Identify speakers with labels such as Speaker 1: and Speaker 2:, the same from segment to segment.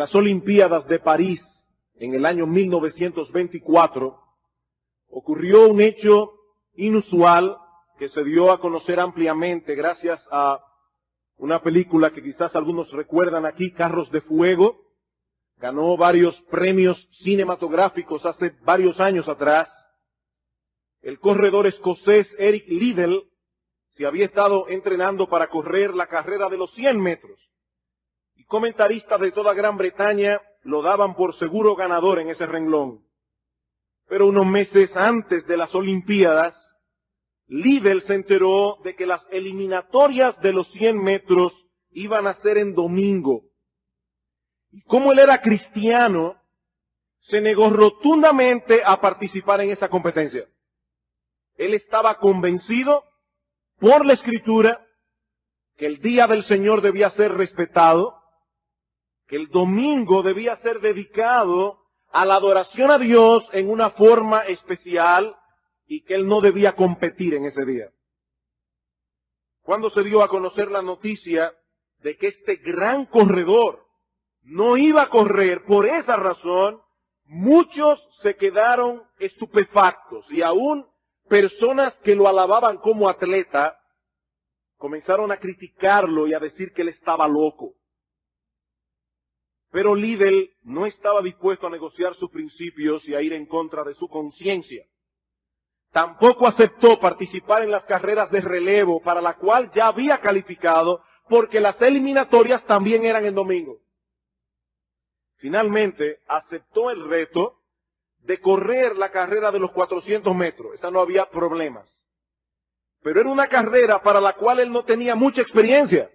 Speaker 1: las Olimpiadas de París, en el año 1924, ocurrió un hecho inusual que se dio a conocer ampliamente gracias a una película que quizás algunos recuerdan aquí, Carros de Fuego. Ganó varios premios cinematográficos hace varios años atrás. El corredor escocés Eric Liddell se había estado entrenando para correr la carrera de los 100 metros. Y comentaristas de toda Gran Bretaña lo daban por seguro ganador en ese renglón. Pero unos meses antes de las Olimpiadas, Liddell se enteró de que las eliminatorias de los 100 metros iban a ser en domingo. Y como él era cristiano, se negó rotundamente a participar en esa competencia. Él estaba convencido por la Escritura que el día del Señor debía ser respetado, que el domingo debía ser dedicado a la adoración a Dios en una forma especial y que él no debía competir en ese día. Cuando se dio a conocer la noticia de que este gran corredor no iba a correr por esa razón, muchos se quedaron estupefactos y aún personas que lo alababan como atleta comenzaron a criticarlo y a decir que él estaba loco. Pero Liddell no estaba dispuesto a negociar sus principios y a ir en contra de su conciencia. Tampoco aceptó participar en las carreras de relevo para la cual ya había calificado porque las eliminatorias también eran el domingo. Finalmente aceptó el reto de correr la carrera de los 400 metros. Esa no había problemas. Pero era una carrera para la cual él no tenía mucha experiencia.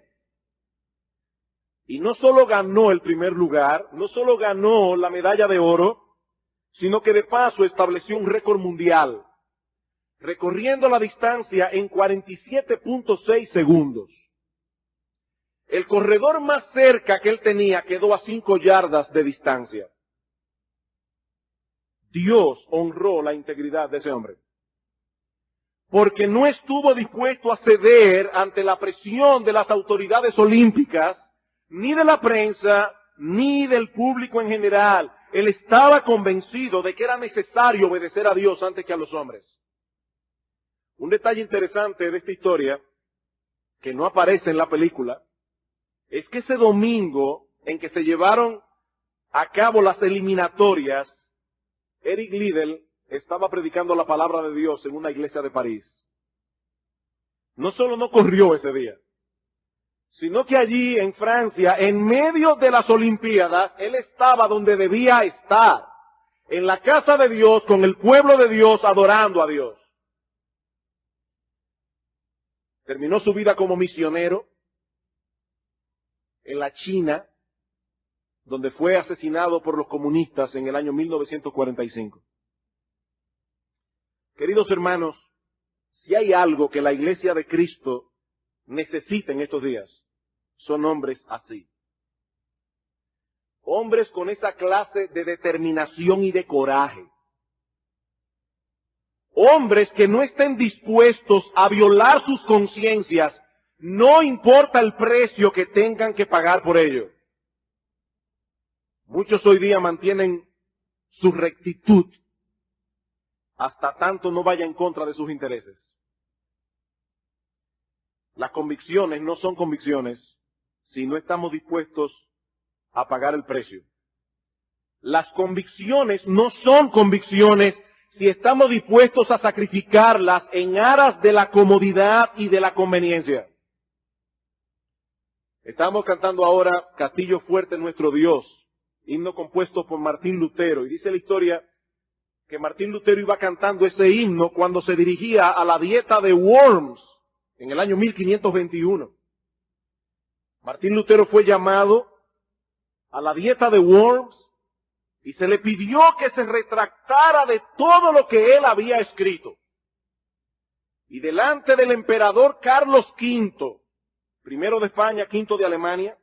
Speaker 1: Y no solo ganó el primer lugar, no solo ganó la medalla de oro, sino que de paso estableció un récord mundial, recorriendo la distancia en 47.6 segundos. El corredor más cerca que él tenía quedó a 5 yardas de distancia. Dios honró la integridad de ese hombre, porque no estuvo dispuesto a ceder ante la presión de las autoridades olímpicas, ni de la prensa, ni del público en general. Él estaba convencido de que era necesario obedecer a Dios antes que a los hombres. Un detalle interesante de esta historia, que no aparece en la película, es que ese domingo en que se llevaron a cabo las eliminatorias, Eric Liddell estaba predicando la palabra de Dios en una iglesia de París. No solo no corrió ese día, sino que allí en Francia, en medio de las Olimpiadas, él estaba donde debía estar, en la casa de Dios, con el pueblo de Dios, adorando a Dios. Terminó su vida como misionero en la China, donde fue asesinado por los comunistas en el año 1945. Queridos hermanos, si hay algo que la Iglesia de Cristo necesita en estos días, son hombres así. Hombres con esa clase de determinación y de coraje. Hombres que no estén dispuestos a violar sus conciencias, no importa el precio que tengan que pagar por ello. Muchos hoy día mantienen su rectitud hasta tanto no vaya en contra de sus intereses. Las convicciones no son convicciones si no estamos dispuestos a pagar el precio. Las convicciones no son convicciones si estamos dispuestos a sacrificarlas en aras de la comodidad y de la conveniencia. Estamos cantando ahora Castillo Fuerte Nuestro Dios, himno compuesto por Martín Lutero. Y dice la historia que Martín Lutero iba cantando ese himno cuando se dirigía a la dieta de Worms en el año 1521. Martín Lutero fue llamado a la dieta de Worms y se le pidió que se retractara de todo lo que él había escrito. Y delante del emperador Carlos V, primero de España, quinto de Alemania,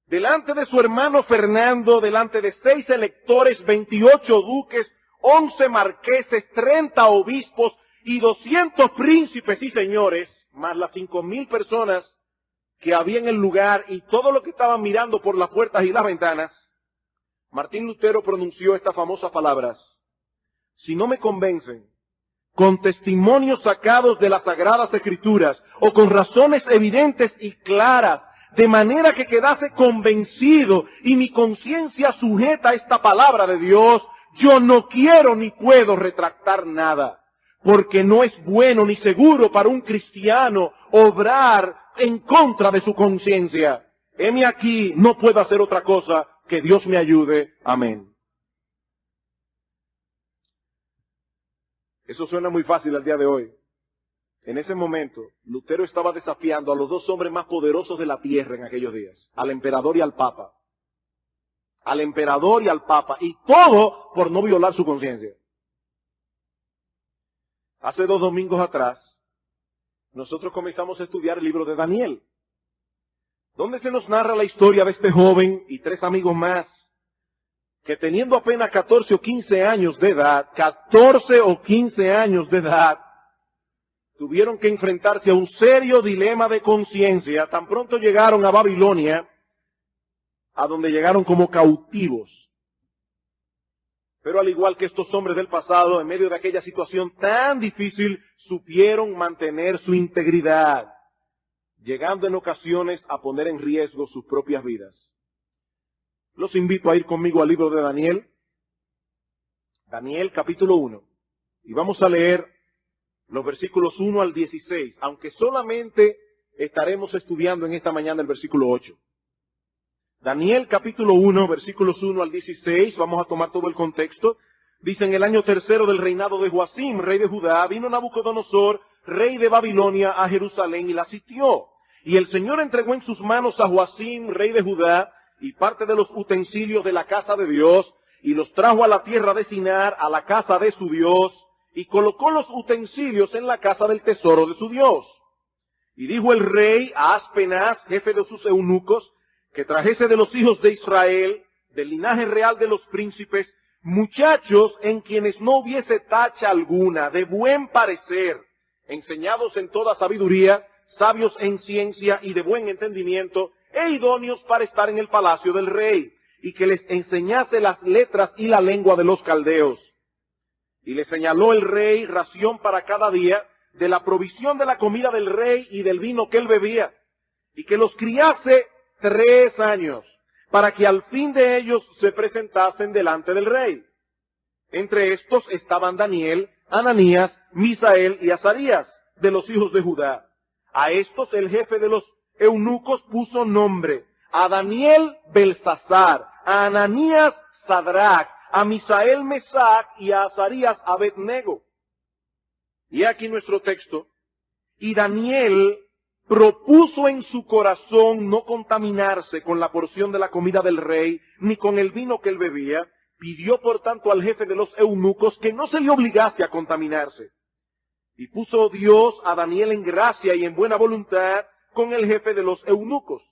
Speaker 1: delante de su hermano Fernando, delante de 6 electores, 28 duques, 11 marqueses, 30 obispos y 200 príncipes y señores, más las 5.000 personas que había en el lugar y todo lo que estaban mirando por las puertas y las ventanas, Martín Lutero pronunció estas famosas palabras: si no me convencen con testimonios sacados de las Sagradas Escrituras o con razones evidentes y claras, de manera que quedase convencido y mi conciencia sujeta a esta palabra de Dios, yo no quiero ni puedo retractar nada, porque no es bueno ni seguro para un cristiano obrar en contra de su conciencia. Heme aquí, no puedo hacer otra cosa, que Dios me ayude. Amén. Eso suena muy fácil al día de hoy. En ese momento, Lutero estaba desafiando a los dos hombres más poderosos de la tierra en aquellos días, al emperador y al papa. Al emperador y al papa, y todo por no violar su conciencia. Hace 2 domingos atrás, nosotros comenzamos a estudiar el libro de Daniel, donde se nos narra la historia de este joven y 3 amigos más, que teniendo apenas 14 o 15 años de edad, tuvieron que enfrentarse a un serio dilema de conciencia. Tan pronto llegaron a Babilonia, a donde llegaron como cautivos. Pero al igual que estos hombres del pasado, en medio de aquella situación tan difícil, supieron mantener su integridad, llegando en ocasiones a poner en riesgo sus propias vidas. Los invito a ir conmigo al libro de Daniel, Daniel capítulo 1, y vamos a leer los versículos 1 al 16, aunque solamente estaremos estudiando en esta mañana el versículo 8. Daniel capítulo 1, versículos 1 al 16, vamos a tomar todo el contexto. Dice: en el año 3 del reinado de Joacim, rey de Judá, vino Nabucodonosor, rey de Babilonia, a Jerusalén y la sitió. Y el Señor entregó en sus manos a Joacim, rey de Judá, y parte de los utensilios de la casa de Dios, y los trajo a la tierra de Sinar, a la casa de su Dios, y colocó los utensilios en la casa del tesoro de su Dios. Y dijo el rey a Aspenaz, jefe de sus eunucos, que trajese de los hijos de Israel, del linaje real de los príncipes, muchachos en quienes no hubiese tacha alguna, de buen parecer, enseñados en toda sabiduría, sabios en ciencia y de buen entendimiento, e idóneos para estar en el palacio del rey, y que les enseñase las letras y la lengua de los caldeos. Y le señaló el rey ración para cada día, de la provisión de la comida del rey y del vino que él bebía, y que los criase 3 años, para que al fin de ellos se presentasen delante del rey. Entre estos estaban Daniel, Ananías, Misael y Azarías, de los hijos de Judá. A estos el jefe de los eunucos puso nombre: a Daniel Belsasar, a Ananías Sadrach, a Misael Mesac y a Azarías Abednego. Y aquí nuestro texto: y Daniel propuso en su corazón no contaminarse con la porción de la comida del rey, ni con el vino que él bebía. Pidió por tanto al jefe de los eunucos que no se le obligase a contaminarse. Y puso Dios a Daniel en gracia y en buena voluntad con el jefe de los eunucos.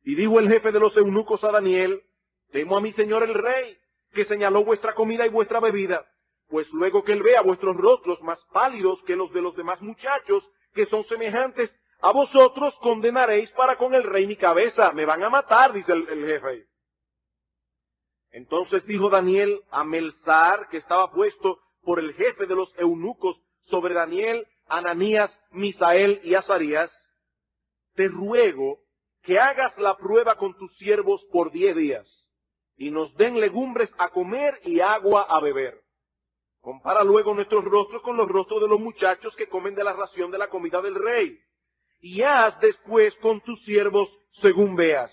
Speaker 1: Y dijo el jefe de los eunucos a Daniel: temo a mi señor el rey, que señaló vuestra comida y vuestra bebida, pues luego que él vea vuestros rostros más pálidos que los de los demás muchachos, que son semejantes a vosotros, condenaréis para con el rey mi cabeza. Me van a matar, dice el jefe. Entonces dijo Daniel a Melsar, que estaba puesto por el jefe de los eunucos sobre Daniel, Ananías, Misael y Azarías: te ruego que hagas la prueba con tus siervos por 10 días, y nos den legumbres a comer y agua a beber. Compara luego nuestros rostros con los rostros de los muchachos que comen de la ración de la comida del rey, y haz después con tus siervos según veas.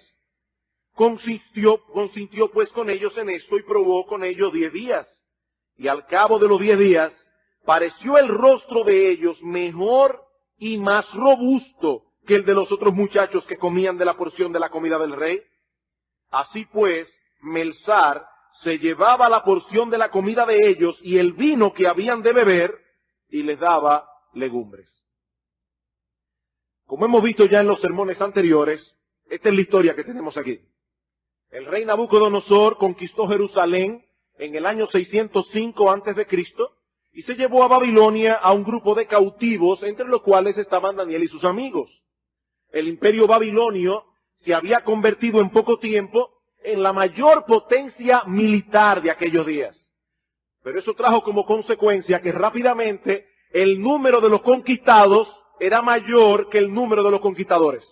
Speaker 1: Consintió pues con ellos en esto y probó con ellos 10 días. Y al cabo de los 10 días, pareció el rostro de ellos mejor y más robusto que el de los otros muchachos que comían de la porción de la comida del rey. Así pues, Melsar se llevaba la porción de la comida de ellos y el vino que habían de beber, y les daba legumbres. Como hemos visto ya en los sermones anteriores, esta es la historia que tenemos aquí. El rey Nabucodonosor conquistó Jerusalén en el año 605 a.C. y se llevó a Babilonia a un grupo de cautivos, entre los cuales estaban Daniel y sus amigos. el imperio babilonio se había convertido en poco tiempo en la mayor potencia militar de aquellos días. Pero eso trajo como consecuencia que rápidamente el número de los conquistados era mayor que el número de los conquistadores.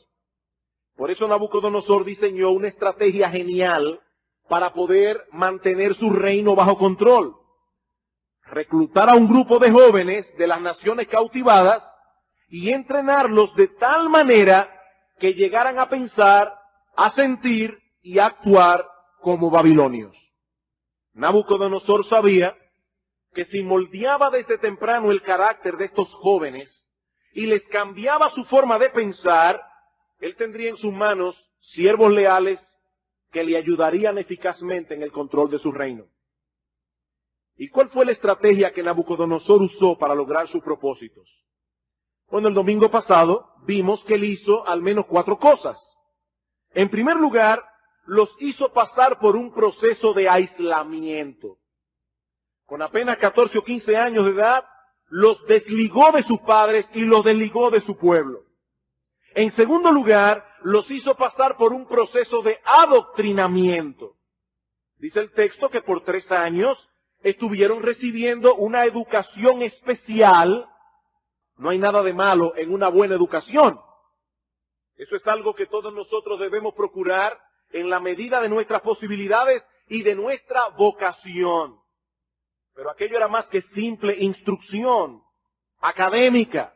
Speaker 1: Por eso Nabucodonosor diseñó una estrategia genial para poder mantener su reino bajo control. Reclutar a un grupo de jóvenes de las naciones cautivadas y entrenarlos de tal manera que llegaran a pensar, a sentir y a actuar como babilonios. Nabucodonosor sabía que si moldeaba desde temprano el carácter de estos jóvenes y les cambiaba su forma de pensar, él tendría en sus manos siervos leales que le ayudarían eficazmente en el control de su reino. ¿Y cuál fue la estrategia que Nabucodonosor usó para lograr sus propósitos? Bueno, el domingo pasado vimos que él hizo al menos 4 cosas. En primer lugar, los hizo pasar por un proceso de aislamiento. Con apenas 14 o 15 años de edad, los desligó de sus padres y los desligó de su pueblo. En segundo lugar, los hizo pasar por un proceso de adoctrinamiento. Dice el texto que por 3 años estuvieron recibiendo una educación especial. No hay nada de malo en una buena educación. Eso es algo que todos nosotros debemos procurar en la medida de nuestras posibilidades y de nuestra vocación. Pero aquello era más que simple instrucción académica.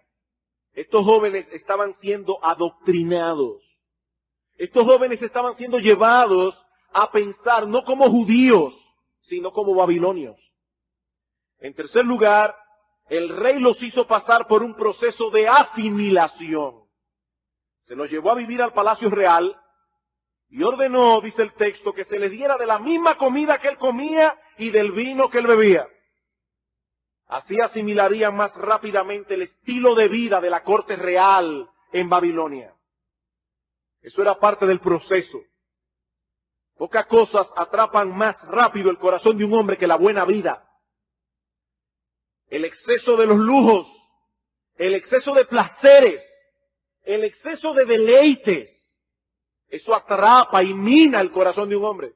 Speaker 1: Estos jóvenes estaban siendo adoctrinados. Estos jóvenes estaban siendo llevados a pensar no como judíos, sino como babilonios. En tercer lugar, el rey los hizo pasar por un proceso de asimilación. Se los llevó a vivir al palacio real y ordenó, dice el texto, que se les diera de la misma comida que él comía y del vino que él bebía. Así asimilarían más rápidamente el estilo de vida de la corte real en Babilonia. Eso era parte del proceso. Pocas cosas atrapan más rápido el corazón de un hombre que la buena vida. El exceso de los lujos, el exceso de placeres, el exceso de deleites, eso atrapa y mina el corazón de un hombre.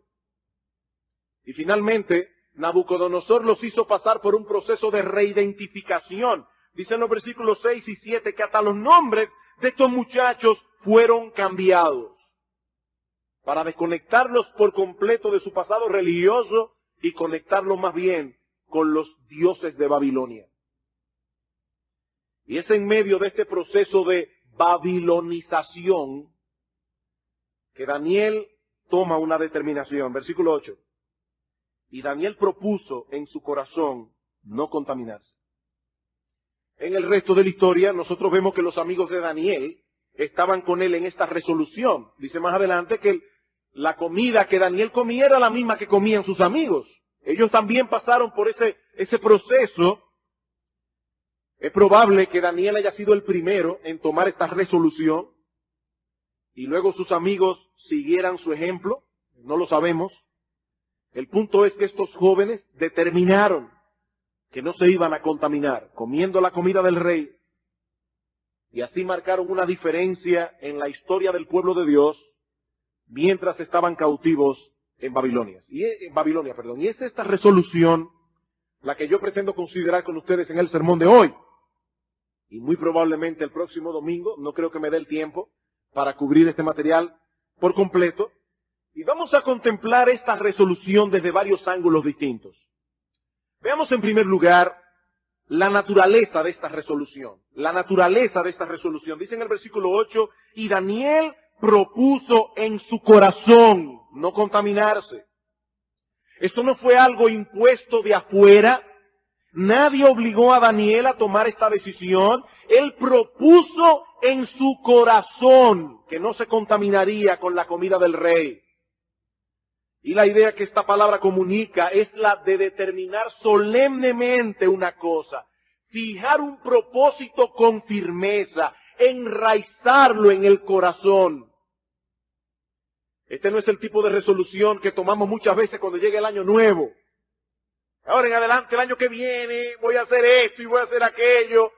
Speaker 1: Y finalmente, Nabucodonosor los hizo pasar por un proceso de reidentificación. Dicen los versículos 6 y 7 que hasta los nombres de estos muchachos fueron cambiados para desconectarlos por completo de su pasado religioso y conectarlos más bien con los dioses de Babilonia. Y es en medio de este proceso de babilonización que Daniel toma una determinación. Versículo 8. Y Daniel propuso en su corazón no contaminarse. En el resto de la historia nosotros vemos que los amigos de Daniel estaban con él en esta resolución. Dice más adelante que la comida que Daniel comía era la misma que comían sus amigos. Ellos también pasaron por ese proceso. Es probable que Daniel haya sido el primero en tomar esta resolución y luego sus amigos siguieran su ejemplo. No lo sabemos. El punto es que estos jóvenes determinaron que no se iban a contaminar comiendo la comida del rey y así marcaron una diferencia en la historia del pueblo de Dios mientras estaban cautivos en Babilonia. Y es esta resolución la que yo pretendo considerar con ustedes en el sermón de hoy. Y muy probablemente el próximo domingo, no creo que me dé el tiempo para cubrir este material por completo. Y vamos a contemplar esta resolución desde varios ángulos distintos. Veamos en primer lugar la naturaleza de esta resolución. La naturaleza de esta resolución. Dice en el versículo 8, y Daniel propuso en su corazón no contaminarse. Esto no fue algo impuesto de afuera. Nadie obligó a Daniel a tomar esta decisión. Él propuso en su corazón que no se contaminaría con la comida del rey. Y la idea que esta palabra comunica es la de determinar solemnemente una cosa. Fijar un propósito con firmeza. Enraizarlo en el corazón. Este no es el tipo de resolución que tomamos muchas veces cuando llega el año nuevo. Ahora en adelante, el año que viene, voy a hacer esto y voy a hacer aquello.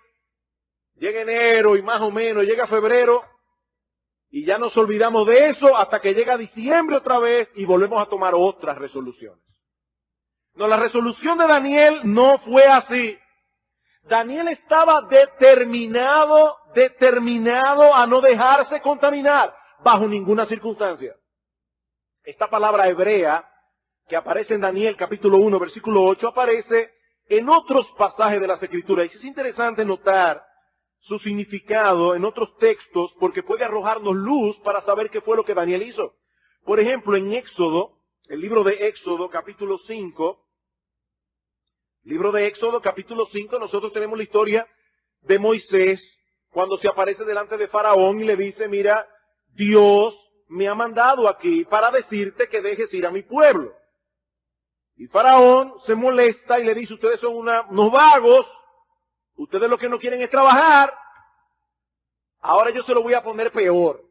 Speaker 1: Llega enero y más o menos, llega febrero Y ya nos olvidamos de eso hasta que llega diciembre otra vez y volvemos a tomar otras resoluciones. No, la resolución de Daniel no fue así. Daniel estaba determinado a no dejarse contaminar bajo ninguna circunstancia. Esta palabra hebrea que aparece en Daniel capítulo 1, versículo 8, aparece en otros pasajes de las Escrituras. Y es interesante notar su significado en otros textos porque puede arrojarnos luz para saber qué fue lo que Daniel hizo. Por ejemplo, en Éxodo, el libro de Éxodo capítulo 5, nosotros tenemos la historia de Moisés cuando se aparece delante de Faraón y le dice, mira, Dios me ha mandado aquí para decirte que dejes ir a mi pueblo. Y Faraón se molesta y le dice, ustedes son unos vagos, ustedes lo que no quieren es trabajar, ahora yo se lo voy a poner peor.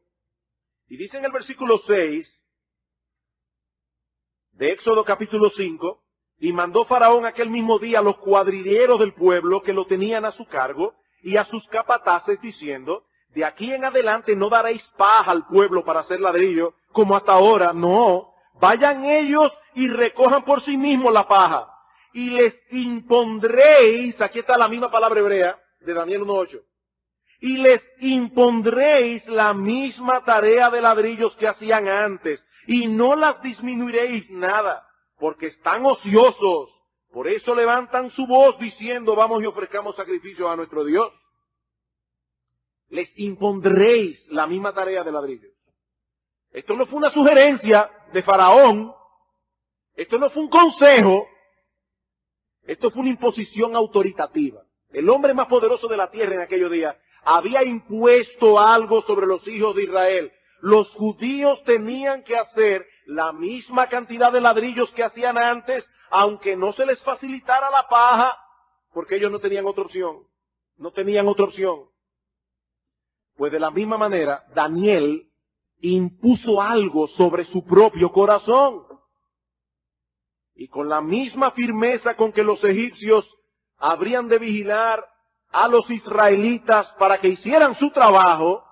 Speaker 1: Y dice en el versículo 6 de Éxodo capítulo 5, y mandó Faraón aquel mismo día a los cuadrilleros del pueblo que lo tenían a su cargo y a sus capataces diciendo, de aquí en adelante no daréis paja al pueblo para hacer ladrillo como hasta ahora, no, vayan ellos y recojan por sí mismos la paja y les impondréis, aquí está la misma palabra hebrea de Daniel 1:8, y les impondréis la misma tarea de ladrillos que hacían antes y no las disminuiréis nada. Porque están ociosos, por eso levantan su voz diciendo, vamos y ofrezcamos sacrificios a nuestro Dios. Les impondréis la misma tarea de ladrillos. Esto no fue una sugerencia de Faraón, esto no fue un consejo, esto fue una imposición autoritativa. El hombre más poderoso de la tierra en aquellos días había impuesto algo sobre los hijos de Israel. Los judíos tenían que hacer la misma cantidad de ladrillos que hacían antes, aunque no se les facilitara la paja, porque ellos no tenían otra opción. Pues de la misma manera, Daniel impuso algo sobre su propio corazón. Y con la misma firmeza con que los egipcios habrían de vigilar a los israelitas para que hicieran su trabajo,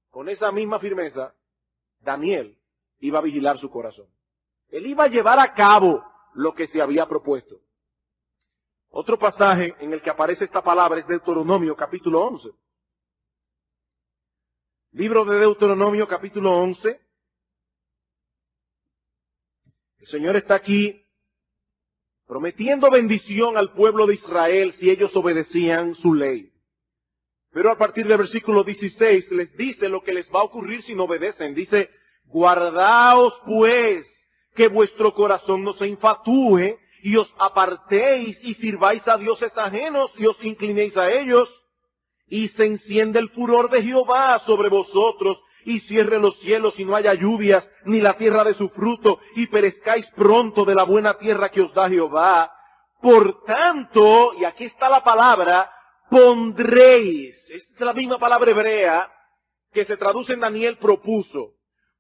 Speaker 1: con esa misma firmeza, Daniel iba a vigilar su corazón. Él iba a llevar a cabo lo que se había propuesto. Otro pasaje en el que aparece esta palabra es Deuteronomio capítulo 11. Libro de Deuteronomio capítulo 11. El Señor está aquí prometiendo bendición al pueblo de Israel si ellos obedecían su ley. Pero a partir del versículo 16 les dice lo que les va a ocurrir si no obedecen. Dice, guardaos pues que vuestro corazón no se infatúe y os apartéis y sirváis a dioses ajenos y os inclinéis a ellos. Y se enciende el furor de Jehová sobre vosotros y cierre los cielos y no haya lluvias ni la tierra de su fruto y perezcáis pronto de la buena tierra que os da Jehová. Por tanto, y aquí está la palabra, pondréis, esta es la misma palabra hebrea que se traduce en Daniel propuso,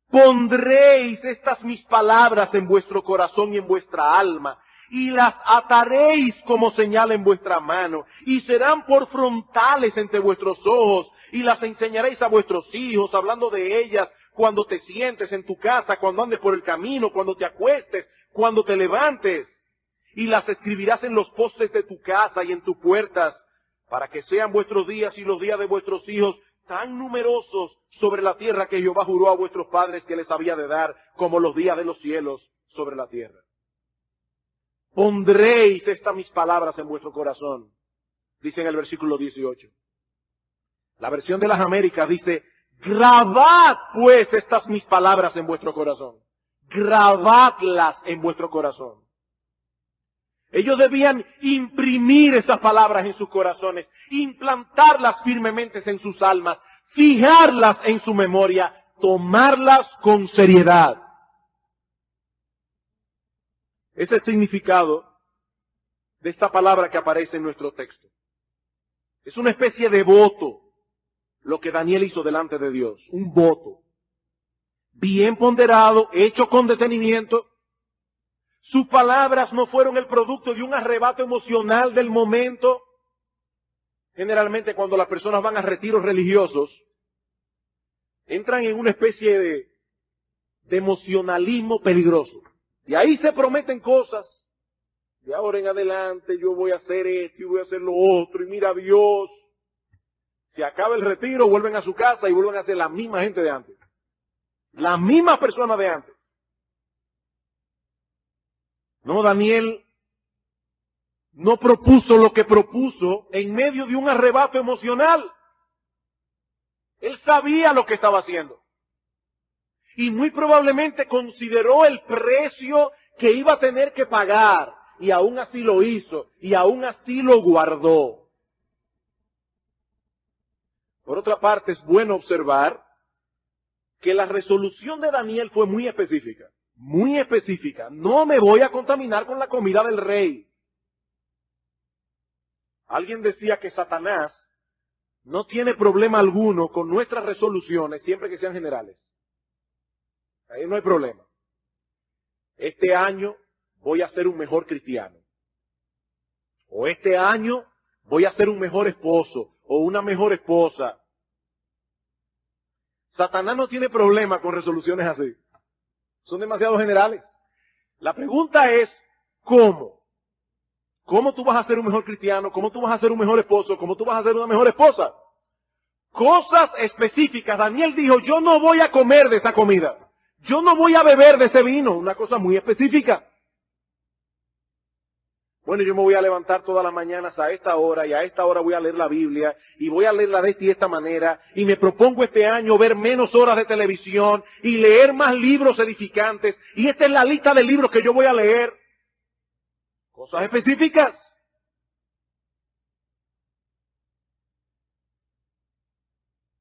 Speaker 1: pondréis estas mis palabras en vuestro corazón y en vuestra alma, y las ataréis como señal en vuestra mano, y serán por frontales entre vuestros ojos, y las enseñaréis a vuestros hijos, hablando de ellas cuando te sientes en tu casa, cuando andes por el camino, cuando te acuestes, cuando te levantes, y las escribirás en los postes de tu casa y en tus puertas, para que sean vuestros días y los días de vuestros hijos tan numerosos sobre la tierra que Jehová juró a vuestros padres que les había de dar, como los días de los cielos sobre la tierra. Pondréis estas mis palabras en vuestro corazón, dice en el versículo 18. La versión de las Américas dice, grabad pues estas mis palabras en vuestro corazón. Grabadlas en vuestro corazón. Ellos debían imprimir esas palabras en sus corazones, implantarlas firmemente en sus almas, fijarlas en su memoria, tomarlas con seriedad. Ese es el significado de esta palabra que aparece en nuestro texto. Es una especie de voto lo que Daniel hizo delante de Dios. Un voto. Bien ponderado, hecho con detenimiento. Sus palabras no fueron el producto de un arrebato emocional del momento. Generalmente cuando las personas van a retiros religiosos, entran en una especie de emocionalismo peligroso. Y ahí se prometen cosas. De ahora en adelante yo voy a hacer esto y voy a hacer lo otro. Y mira Dios. Se acaba el retiro, vuelven a su casa y vuelven a ser la misma gente de antes. Las mismas personas de antes. No, Daniel no propuso lo que propuso en medio de un arrebato emocional. Él sabía lo que estaba haciendo. Y muy probablemente consideró el precio que iba a tener que pagar. Y aún así lo hizo. Y aún así lo guardó. Por otra parte, es bueno observar que la resolución de Daniel fue muy específica. Muy específica. No me voy a contaminar con la comida del rey. Alguien decía que Satanás no tiene problema alguno con nuestras resoluciones siempre que sean generales. Ahí no hay problema. Este año voy a ser un mejor cristiano. O este año voy a ser un mejor esposo o una mejor esposa. Satanás no tiene problema con resoluciones así. Son demasiado generales. La pregunta es, ¿cómo? ¿Cómo tú vas a ser un mejor cristiano? ¿Cómo tú vas a ser un mejor esposo? ¿Cómo tú vas a ser una mejor esposa? Cosas específicas. Daniel dijo, yo no voy a comer de esa comida. Yo no voy a beber de ese vino. Una cosa muy específica. Bueno, yo me voy a levantar todas las mañanas a esta hora y a esta hora voy a leer la Biblia y voy a leerla de esta y esta manera y me propongo este año ver menos horas de televisión y leer más libros edificantes y esta es la lista de libros que yo voy a leer. Cosas específicas.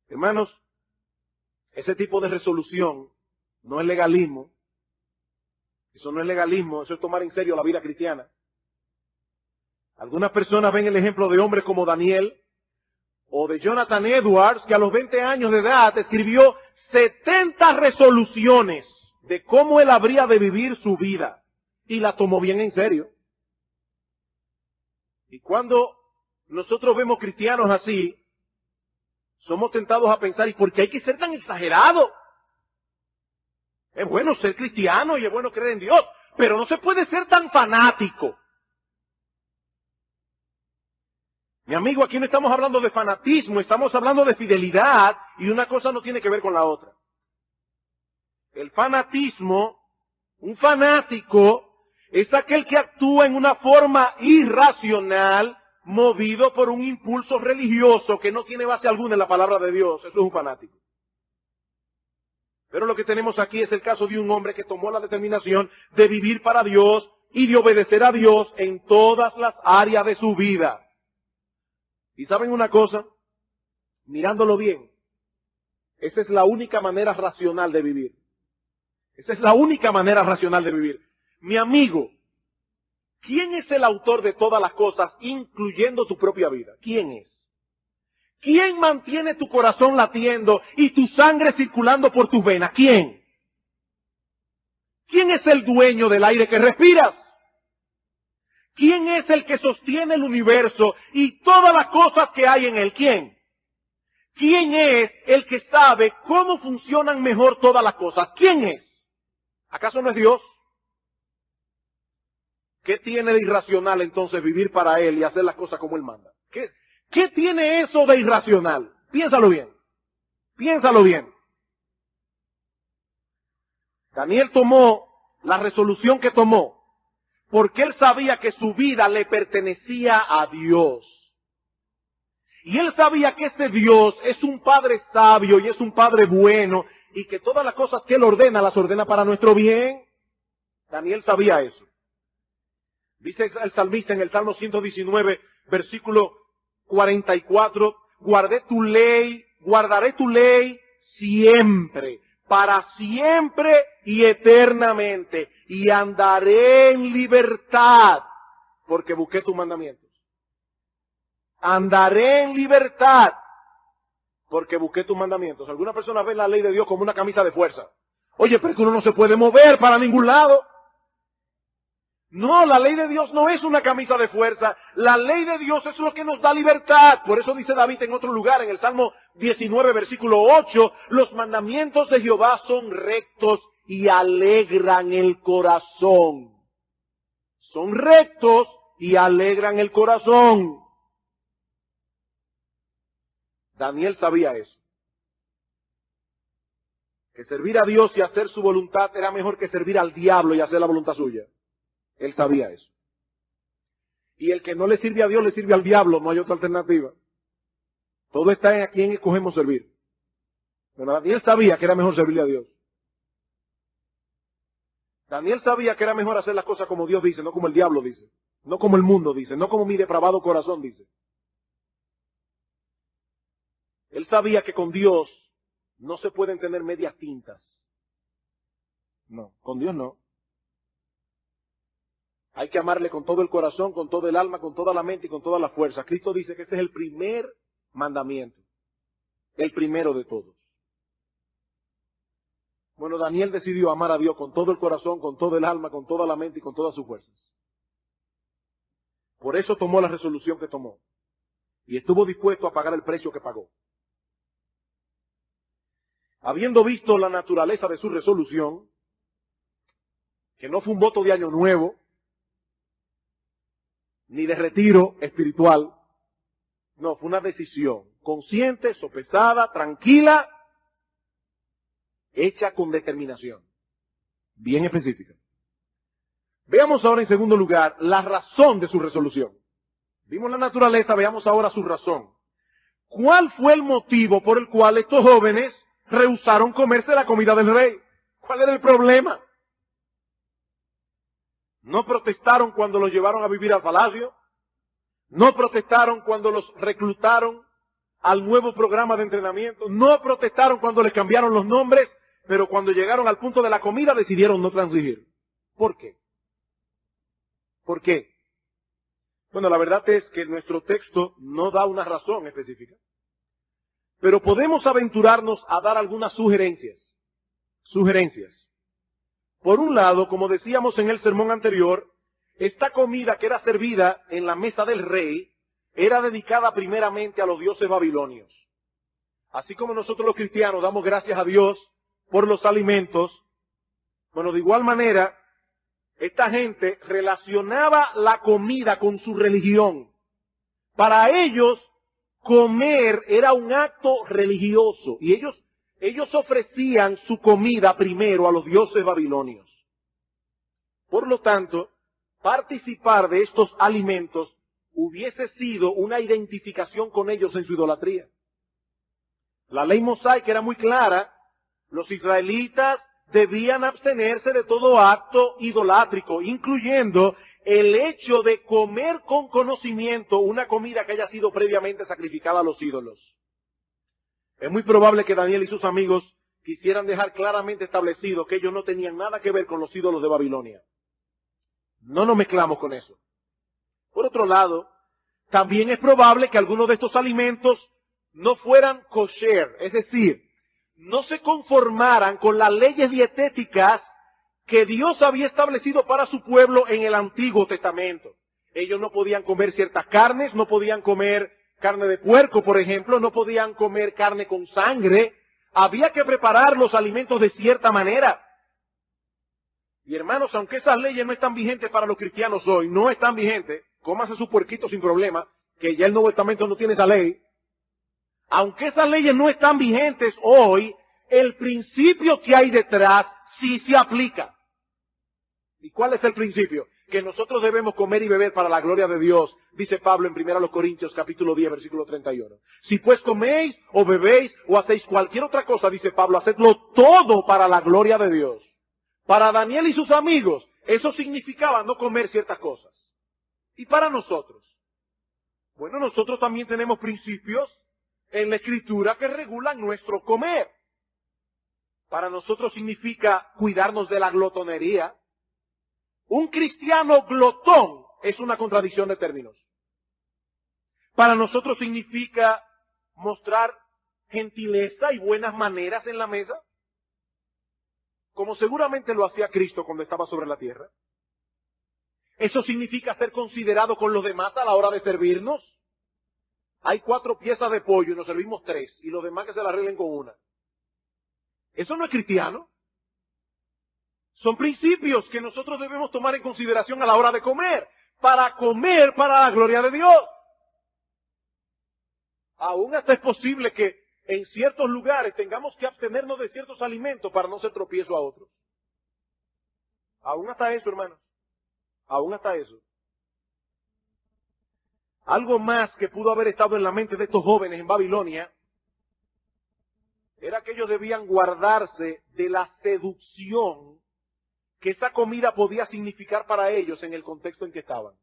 Speaker 1: Hermanos, ese tipo de resolución no es legalismo. Eso no es legalismo, eso es tomar en serio la vida cristiana. Algunas personas ven el ejemplo de hombres como Daniel o de Jonathan Edwards, que a los 20 años de edad escribió 70 resoluciones de cómo él habría de vivir su vida y la tomó bien en serio. Y cuando nosotros vemos cristianos así, somos tentados a pensar, ¿y por qué hay que ser tan exagerado? Es bueno ser cristiano y es bueno creer en Dios, pero no se puede ser tan fanático. Mi amigo, aquí no estamos hablando de fanatismo, estamos hablando de fidelidad y una cosa no tiene que ver con la otra. El fanatismo, un fanático, es aquel que actúa en una forma irracional, movido por un impulso religioso que no tiene base alguna en la palabra de Dios. Eso es un fanático. Pero lo que tenemos aquí es el caso de un hombre que tomó la determinación de vivir para Dios y de obedecer a Dios en todas las áreas de su vida. ¿Y saben una cosa? Mirándolo bien, esa es la única manera racional de vivir. Esa es la única manera racional de vivir. Mi amigo, ¿quién es el autor de todas las cosas, incluyendo tu propia vida? ¿Quién es? ¿Quién mantiene tu corazón latiendo y tu sangre circulando por tus venas? ¿Quién? ¿Quién es el dueño del aire que respiras? ¿Quién es el que sostiene el universo y todas las cosas que hay en él? ¿Quién? ¿Quién es el que sabe cómo funcionan mejor todas las cosas? ¿Quién es? ¿Acaso no es Dios? ¿Qué tiene de irracional entonces vivir para Él y hacer las cosas como Él manda? ¿Qué tiene eso de irracional? Piénsalo bien. Piénsalo bien. Daniel tomó la resolución que tomó porque él sabía que su vida le pertenecía a Dios. Y él sabía que ese Dios es un Padre sabio y es un Padre bueno y que todas las cosas que Él ordena, las ordena para nuestro bien. Daniel sabía eso. Dice el salmista en el Salmo 119, versículo 44, guardaré tu ley siempre, para siempre y eternamente, y andaré en libertad, porque busqué tus mandamientos. Andaré en libertad, porque busqué tus mandamientos. Algunas personas ven la ley de Dios como una camisa de fuerza. Oye, pero es que uno no se puede mover para ningún lado. No, la ley de Dios no es una camisa de fuerza. La ley de Dios es lo que nos da libertad. Por eso dice David en otro lugar, en el Salmo 19, versículo 8, los mandamientos de Jehová son rectos y alegran el corazón. Son rectos y alegran el corazón. Daniel sabía eso. Que servir a Dios y hacer su voluntad era mejor que servir al diablo y hacer la voluntad suya. Él sabía eso. Y el que no le sirve a Dios le sirve al diablo, no hay otra alternativa. Todo está en a quién escogemos servir. Pero Daniel sabía que era mejor servirle a Dios. Daniel sabía que era mejor hacer las cosas como Dios dice, no como el diablo dice. No como el mundo dice, no como mi depravado corazón dice. Él sabía que con Dios no se pueden tener medias tintas. No, con Dios no. Hay que amarle con todo el corazón, con todo el alma, con toda la mente y con toda la fuerza. Cristo dice que ese es el primer mandamiento. El primero de todos. Bueno, Daniel decidió amar a Dios con todo el corazón, con todo el alma, con toda la mente y con todas sus fuerzas. Por eso tomó la resolución que tomó. Y estuvo dispuesto a pagar el precio que pagó. Habiendo visto la naturaleza de su resolución, que no fue un voto de año nuevo, ni de retiro espiritual, no, fue una decisión consciente, sopesada, tranquila, hecha con determinación, bien específica. Veamos ahora en segundo lugar la razón de su resolución. Vimos la naturaleza, veamos ahora su razón. ¿Cuál fue el motivo por el cual estos jóvenes rehusaron comerse la comida del rey? ¿Cuál era el problema? ¿No protestaron cuando los llevaron a vivir al palacio? ¿No protestaron cuando los reclutaron al nuevo programa de entrenamiento? ¿No protestaron cuando les cambiaron los nombres? Pero cuando llegaron al punto de la comida decidieron no transigir. ¿Por qué? ¿Por qué? Bueno, la verdad es que nuestro texto no da una razón específica. Pero podemos aventurarnos a dar algunas sugerencias. Por un lado, como decíamos en el sermón anterior, esta comida que era servida en la mesa del rey era dedicada primeramente a los dioses babilonios. Así como nosotros los cristianos damos gracias a Dios por los alimentos, bueno, de igual manera, esta gente relacionaba la comida con su religión. Para ellos, comer era un acto religioso y ellos ofrecían su comida primero a los dioses babilonios. Por lo tanto, participar de estos alimentos hubiese sido una identificación con ellos en su idolatría. La ley mosaica era muy clara. Los israelitas debían abstenerse de todo acto idolátrico, incluyendo el hecho de comer con conocimiento una comida que haya sido previamente sacrificada a los ídolos. Es muy probable que Daniel y sus amigos quisieran dejar claramente establecido que ellos no tenían nada que ver con los ídolos de Babilonia. No nos mezclamos con eso. Por otro lado, también es probable que algunos de estos alimentos no fueran kosher, es decir, no se conformaran con las leyes dietéticas que Dios había establecido para su pueblo en el Antiguo Testamento. Ellos no podían comer ciertas carnes, no podían comer carne de puerco, por ejemplo, no podían comer carne con sangre. Había que preparar los alimentos de cierta manera. Y hermanos, aunque esas leyes no están vigentes para los cristianos hoy, no están vigentes, cómase su puerquito sin problema, que ya el Nuevo Testamento no tiene esa ley. Aunque esas leyes no están vigentes hoy, el principio que hay detrás sí se aplica. ¿Y cuál es el principio? Que nosotros debemos comer y beber para la gloria de Dios, dice Pablo en 1 Corintios capítulo 10, versículo 31. Si pues coméis o bebéis o hacéis cualquier otra cosa, dice Pablo, hacedlo todo para la gloria de Dios. Para Daniel y sus amigos, eso significaba no comer ciertas cosas. ¿Y para nosotros? Bueno, nosotros también tenemos principios en la Escritura que regulan nuestro comer. Para nosotros significa cuidarnos de la glotonería. Un cristiano glotón es una contradicción de términos. Para nosotros significa mostrar gentileza y buenas maneras en la mesa, como seguramente lo hacía Cristo cuando estaba sobre la tierra. Eso significa ser considerado con los demás a la hora de servirnos. Hay 4 piezas de pollo y nos servimos 3, y los demás que se la arreglen con una. Eso no es cristiano. Son principios que nosotros debemos tomar en consideración a la hora de comer para la gloria de Dios. Aún hasta es posible que en ciertos lugares tengamos que abstenernos de ciertos alimentos para no ser tropiezo a otros. Aún hasta eso, hermanos. Aún hasta eso. Algo más que pudo haber estado en la mente de estos jóvenes en Babilonia era que ellos debían guardarse de la seducción que esa comida podía significar para ellos en el contexto en que estaban.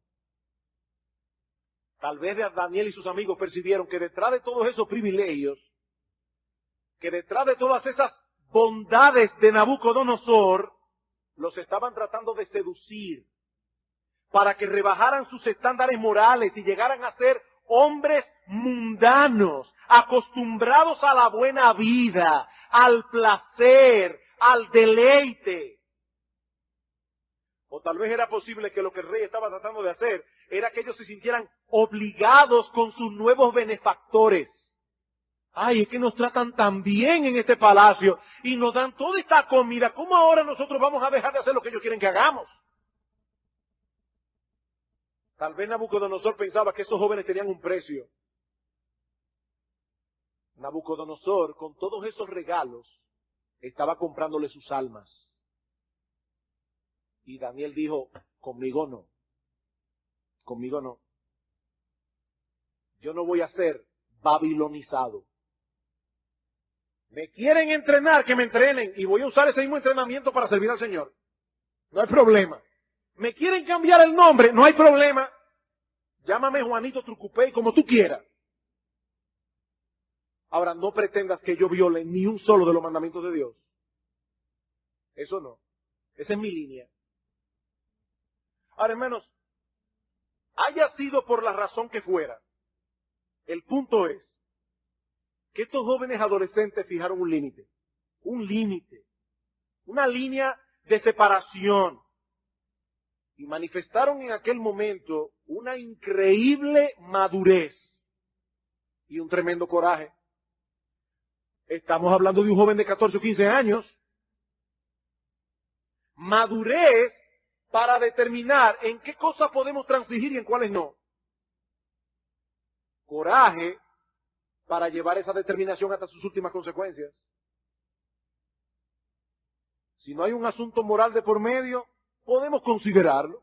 Speaker 1: Tal vez Daniel y sus amigos percibieron que detrás de todos esos privilegios, que detrás de todas esas bondades de Nabucodonosor, los estaban tratando de seducir para que rebajaran sus estándares morales y llegaran a ser hombres mundanos, acostumbrados a la buena vida, al placer, al deleite. O tal vez era posible que lo que el rey estaba tratando de hacer era que ellos se sintieran obligados con sus nuevos benefactores. Ay, es que nos tratan tan bien en este palacio y nos dan toda esta comida. ¿Cómo ahora nosotros vamos a dejar de hacer lo que ellos quieren que hagamos? Tal vez Nabucodonosor pensaba que esos jóvenes tenían un precio. Nabucodonosor, con todos esos regalos, estaba comprándole sus almas. Y Daniel dijo, conmigo no. Conmigo no. Yo no voy a ser babilonizado. Me quieren entrenar, que me entrenen. Y voy a usar ese mismo entrenamiento para servir al Señor. No hay problema. Me quieren cambiar el nombre, no hay problema. Llámame Juanito Trucupey, como tú quieras. Ahora, no pretendas que yo viole ni un solo de los mandamientos de Dios. Eso no. Esa es mi línea. Ahora, hermanos, haya sido por la razón que fuera, el punto es que estos jóvenes adolescentes fijaron un límite, una línea de separación, y manifestaron en aquel momento una increíble madurez y un tremendo coraje. Estamos hablando de un joven de 14 o 15 años. Madurez para determinar en qué cosas podemos transigir y en cuáles no. Coraje para llevar esa determinación hasta sus últimas consecuencias. Si no hay un asunto moral de por medio, podemos considerarlo.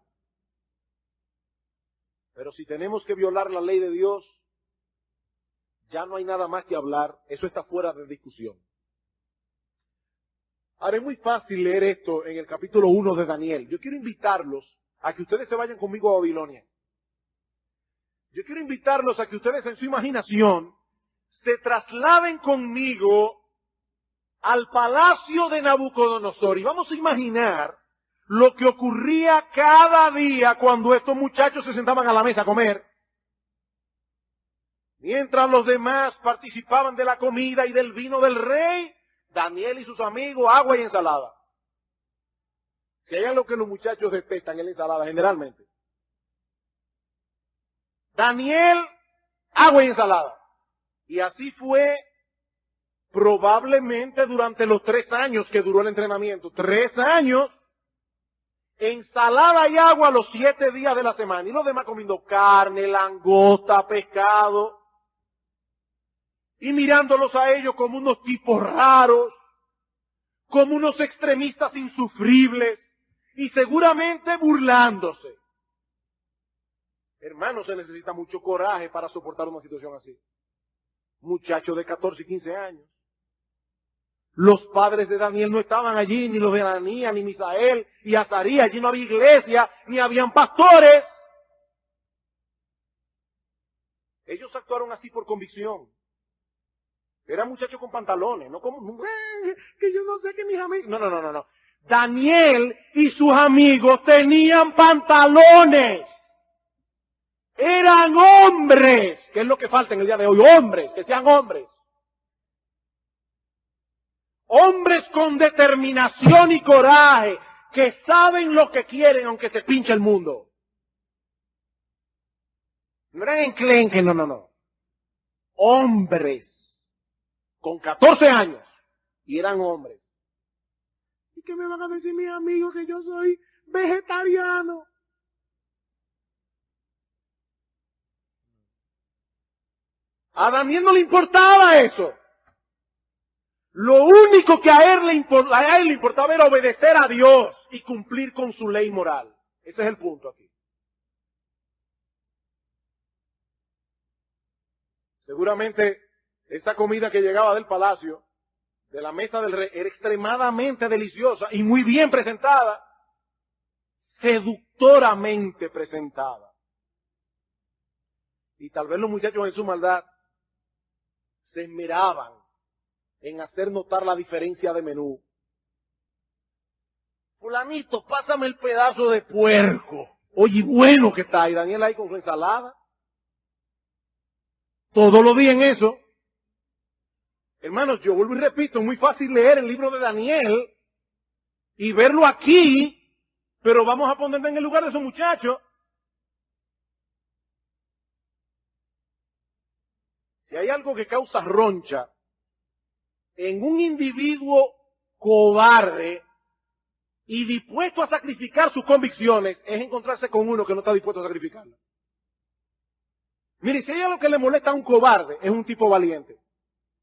Speaker 1: Pero si tenemos que violar la ley de Dios, ya no hay nada más que hablar. Eso está fuera de discusión. Ahora es muy fácil leer esto en el capítulo 1 de Daniel. Yo quiero invitarlos a que ustedes se vayan conmigo a Babilonia. Yo quiero invitarlos a que ustedes en su imaginación se trasladen conmigo al palacio de Nabucodonosor. Y vamos a imaginar lo que ocurría cada día cuando estos muchachos se sentaban a la mesa a comer. Mientras los demás participaban de la comida y del vino del rey, Daniel y sus amigos, agua y ensalada. Si hay algo que los muchachos detestan, es la ensalada, generalmente. Daniel, agua y ensalada. Y así fue probablemente durante los 3 años que duró el entrenamiento. 3 años, ensalada y agua los 7 días de la semana. Y los demás comiendo carne, langosta, pescado. Y mirándolos a ellos como unos tipos raros, como unos extremistas insufribles, y seguramente burlándose. Hermanos, se necesita mucho coraje para soportar una situación así. Muchachos de 14 y 15 años. Los padres de Daniel no estaban allí, ni los de Ananías, ni Misael, y Azarías. Allí no había iglesia, ni habían pastores. Ellos actuaron así por convicción. Era muchacho con pantalones, no como, que yo no sé que mis amigos. No. Daniel y sus amigos tenían pantalones. Eran hombres, que es lo que falta en el día de hoy, hombres, que sean hombres. Hombres con determinación y coraje, que saben lo que quieren aunque se pinche el mundo. No eran enclenques, no. Hombres con 14 años y eran hombres. ¿Y qué me van a decir mis amigos que yo soy vegetariano? A Daniel no le importaba eso. Lo único que a él le importaba era obedecer a Dios y cumplir con su ley moral. Ese es el punto aquí. Seguramente esta comida que llegaba del palacio, de la mesa del rey, era extremadamente deliciosa y muy bien presentada, seductoramente presentada. Y tal vez los muchachos en su maldad se esmeraban en hacer notar la diferencia de menú. Fulanito, pásame el pedazo de puerco. Oye, bueno que está. Y Daniel ahí con su ensalada. Todos los días en eso. Hermanos, yo vuelvo y repito, es muy fácil leer el libro de Daniel y verlo aquí, pero vamos a ponerme en el lugar de esos muchachos. Si hay algo que causa roncha en un individuo cobarde y dispuesto a sacrificar sus convicciones, es encontrarse con uno que no está dispuesto a sacrificarlas. Mire, si hay algo que le molesta a un cobarde, es un tipo valiente.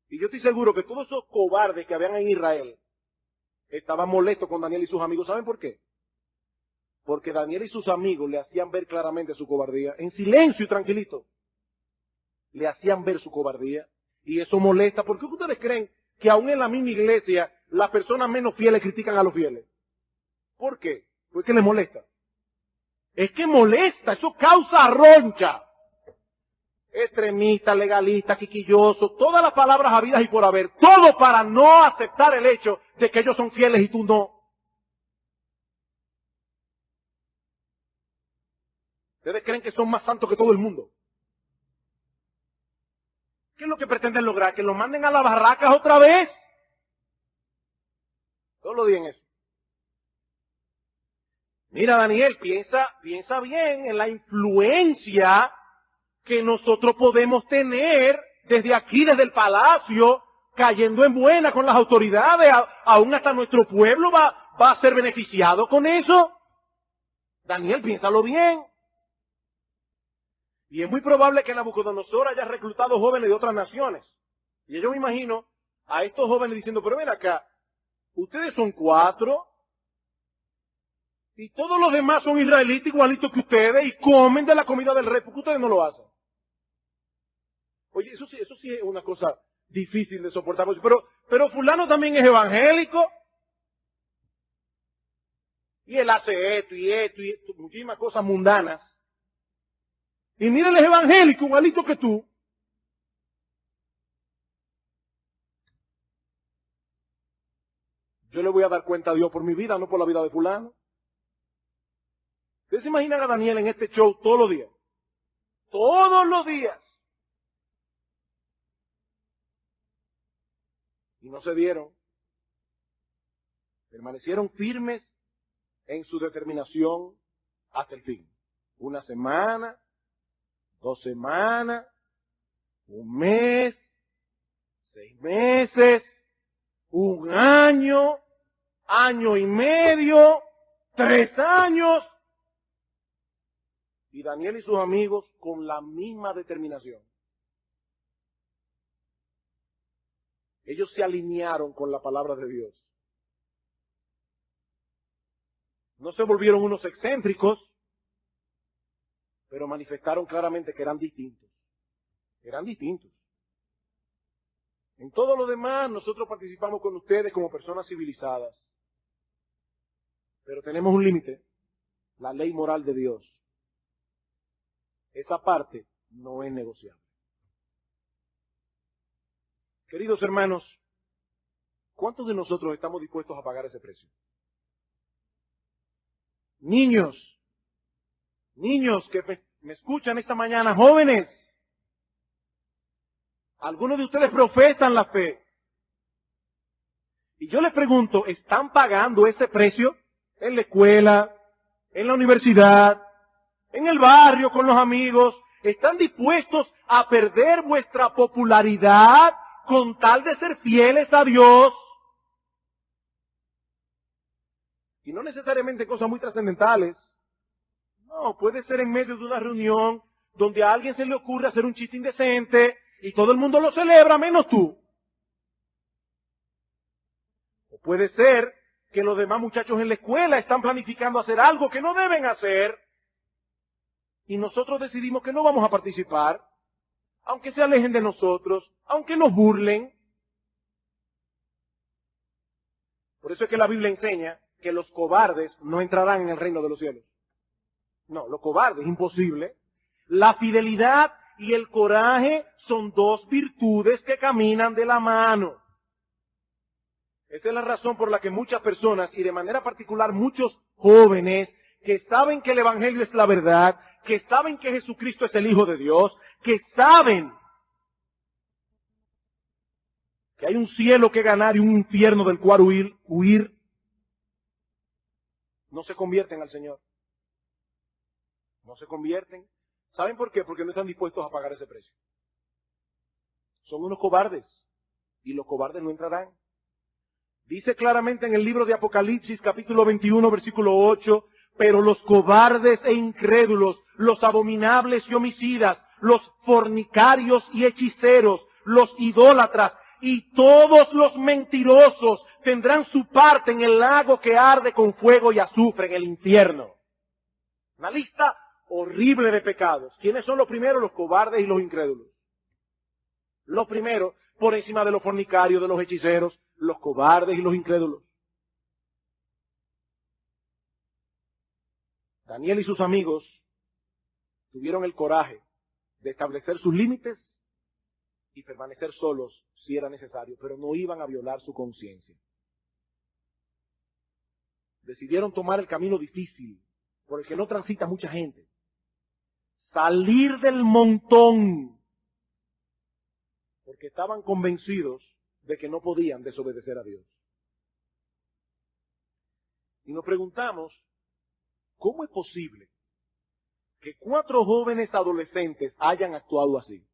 Speaker 1: Y yo estoy seguro que todos esos cobardes que habían en Israel estaban molestos con Daniel y sus amigos. ¿Saben por qué? Porque Daniel y sus amigos le hacían ver claramente su cobardía, en silencio y tranquilito. Le hacían ver su cobardía. Y eso molesta. ¿Por qué ustedes creen que aún en la misma iglesia las personas menos fieles critican a los fieles? ¿Por qué? Porque les molesta. Es que molesta, eso causa roncha. Extremista, legalista, quiquilloso, todas las palabras habidas y por haber, todo para no aceptar el hecho de que ellos son fieles y tú no. Ustedes creen que son más santos que todo el mundo. ¿Qué es lo que pretenden lograr? ¿Que los manden a las barracas otra vez? Todos lo digan eso. Mira, Daniel, piensa bien en la influencia que nosotros podemos tener desde aquí, desde el palacio, cayendo en buena con las autoridades, aún hasta nuestro pueblo va a ser beneficiado con eso. Daniel, piénsalo bien. Y es muy probable que Nabucodonosor haya reclutado jóvenes de otras naciones. Y yo me imagino a estos jóvenes diciendo, pero ven acá, ustedes son 4, y todos los demás son israelitas igualitos que ustedes, y comen de la comida del rey, porque ustedes no lo hacen. Oye, eso sí es una cosa difícil de soportar. Pero fulano también es evangélico. Y él hace esto, muchísimas cosas mundanas. Y mira, él es evangélico, igualito que tú. Yo le voy a dar cuenta a Dios por mi vida, no por la vida de fulano. ¿Ustedes se imaginan a Daniel en este show todos los días? Todos los días. Y no se dieron. Permanecieron firmes en su determinación hasta el fin. 1 semana, 2 semanas, 1 mes, 6 meses, 1 año, 1 año y medio, 3 años. Y Daniel y sus amigos con la misma determinación. Ellos se alinearon con la palabra de Dios. No se volvieron unos excéntricos, pero manifestaron claramente que eran distintos. Eran distintos. En todo lo demás, nosotros participamos con ustedes como personas civilizadas. Pero tenemos un límite, la ley moral de Dios. Esa parte no es negociable. Queridos hermanos, ¿cuántos de nosotros estamos dispuestos a pagar ese precio? Niños que me escuchan esta mañana, jóvenes, algunos de ustedes profesan la fe. Y yo les pregunto, ¿están pagando ese precio en la escuela, en la universidad, en el barrio, con los amigos? ¿Están dispuestos a perder vuestra popularidad con tal de ser fieles a Dios? Y no necesariamente cosas muy trascendentales. No, puede ser en medio de una reunión donde a alguien se le ocurre hacer un chiste indecente y todo el mundo lo celebra menos tú. O puede ser que los demás muchachos en la escuela están planificando hacer algo que no deben hacer y nosotros decidimos que no vamos a participar, aunque se alejen de nosotros, aunque nos burlen. Por eso es que la Biblia enseña que los cobardes no entrarán en el reino de los cielos. No, los cobardes, imposible. La fidelidad y el coraje son dos virtudes que caminan de la mano. Esa es la razón por la que muchas personas, y de manera particular muchos jóvenes, que saben que el Evangelio es la verdad, que saben que Jesucristo es el Hijo de Dios, que saben que hay un cielo que ganar y un infierno del cual huir, no se convierten al Señor. No se convierten. ¿Saben por qué? Porque no están dispuestos a pagar ese precio. Son unos cobardes. Y los cobardes no entrarán. Dice claramente en el libro de Apocalipsis, capítulo 21, versículo 8, pero los cobardes e incrédulos, los abominables y homicidas, los fornicarios y hechiceros, los idólatras y todos los mentirosos tendrán su parte en el lago que arde con fuego y azufre, en el infierno. Una lista horrible de pecados. ¿Quiénes son los primeros? Los cobardes y los incrédulos. Los primeros, por encima de los fornicarios, de los hechiceros, los cobardes y los incrédulos. Daniel y sus amigos tuvieron el coraje de establecer sus límites y permanecer solos si era necesario, pero no iban a violar su conciencia. Decidieron tomar el camino difícil, por el que no transita mucha gente. Salir del montón, porque estaban convencidos de que no podían desobedecer a Dios. Y nos preguntamos, ¿cómo es posible que 4 jóvenes adolescentes hayan actuado así?